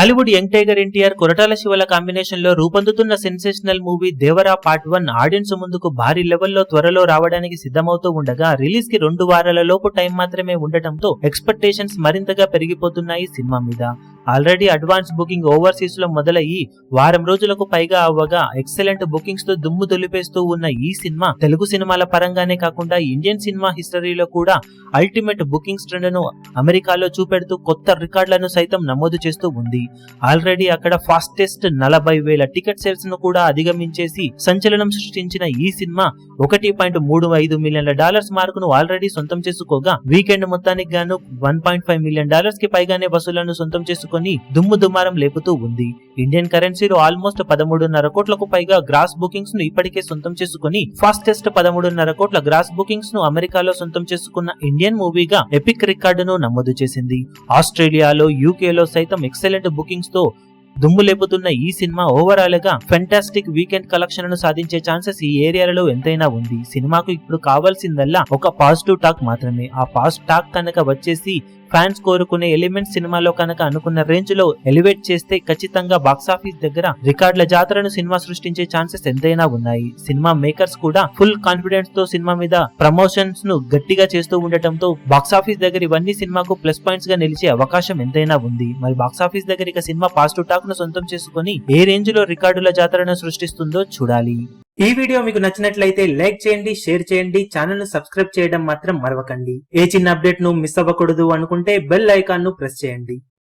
Tollywood young tiger NTR Koratala శివల combination లో రూపొందుతున్న sensational movie Devara part 1 audience ముందుకు భారీ లెవెల్లో త్వరలో రావడానికి సిద్ధమవుతూ ఉండగా రిలీజ్ కి 2 వారాల లోపు టైం మాత్రమే ఉండటంతో ఎక్స్పెక్టేషన్స్ మరింతగా పెరిగిపోతున్నాయి సినిమా మీద. ఆల్రెడీ అడ్వాన్స్ బుకింగ్ ఓవర్సీస్ లో మొదలయ్యి వారం రోజులకు పైగా అవ్వగా ఎక్సలెంట్ బుకింగ్స్ తో దుమ్ము దులిపేస్తూ ఉన్న ఈ సినిమా తెలుగు సినిమాల పరంగానే కాకుండా ఇండియన్ సినిమా హిస్టరీలో కూడా అల్టిమేట్ బుకింగ్స్ ట్రెండ్ ను అమెరికాలో చూపెడుతూ కొత్త రికార్డులను సైతం నమోదు చేస్తూ ఉంది. ఆల్రెడీ అక్కడ ఫాస్టెస్ట్ 40,000 టికెట్ సేల్స్ ను కూడా అధిగమించేసి సంచలనం సృష్టించిన ఈ సినిమా $1.35 మిలియన్ల మార్కును ఆల్రెడీ సొంతం చేసుకోగా వీకెండ్ మొత్తానికి గాను $1.5 మిలియన్ కి పైగానే వసూళ్లను సొంతం చేసుకుని దుమ్ము దుమారం లేపుతూ ఉంది. ఇండియన్ కరెన్సీలో ఆల్మోస్ట్ 13.5 కోట్లకు పైగా గ్రాస్ బుకింగ్స్ ను ఇప్పటికే సొంతం చేసుకుని ఫాస్టెస్ట్ 13.5 కోట్ల గ్రాస్ బుకింగ్స్ ను అమెరికాలో సొంతం చేసుకున్న ఇండియన్ మూవీగా ఎపిక్ రికార్డును నమోదు చేసింది. ఆస్ట్రేలియాలో, యూకేలో సైతం ఎక్సలెంట్ బుకింగ్స్ తో దుమ్ము లేపుతున్న ఈ సినిమా ఓవరాల్ గా ఫెంటాస్టిక్ వీకెండ్ కలెక్షన్ ను సాధించే ఛాన్సెస్ ఈ ఏరియాలలో ఎంతైనా ఉంది. సినిమాకు ఇప్పుడు కావాల్సిందల్లా ఒక పాజిటివ్ టాక్ మాత్రమే. ఆ పాజిటివ్ టాక్ కనుక వచ్చేసి ఫ్యాన్స్ కోరుకునే ఎలిమెంట్స్ సినిమాలో కనుక అనుకున్న రేంజ్ లో ఎలివేట్ చేస్తే ఖచ్చితంగా బాక్సాఫీస్ దగ్గర రికార్డుల జాతరను సినిమా సృష్టించే ఛాన్సెస్ ఎంతైనా ఉన్నాయి. సినిమా మేకర్స్ కూడా ఫుల్ కాన్ఫిడెన్స్ తో సినిమా మీద ప్రమోషన్స్ ను గట్టిగా చేస్తూ ఉండటంతో బాక్సాఫీస్ దగ్గర ఇవన్నీ సినిమాకు ప్లస్ పాయింట్స్ గా నిలిచే అవకాశం ఎంతైనా ఉంది. మరి బాక్సాఫీస్ దగ్గర ఇక సినిమా పాజిటివ్ టాక్ ను సొంతం చేసుకుని ఏ రేంజ్ లో రికార్డుల జాతరను సృష్టిస్తుందో చూడాలి. ఈ వీడియో మీకు నచ్చినట్లయితే లైక్ చేయండి, షేర్ చేయండి, ఛానల్ ను సబ్స్క్రైబ్ చేయడం మాత్రం మరవకండి. ఏ చిన్న అప్డేట్ ను మిస్ అవ్వకూడదు అనుకుంటే బెల్ ఐకాన్ ను ప్రెస్ చేయండి.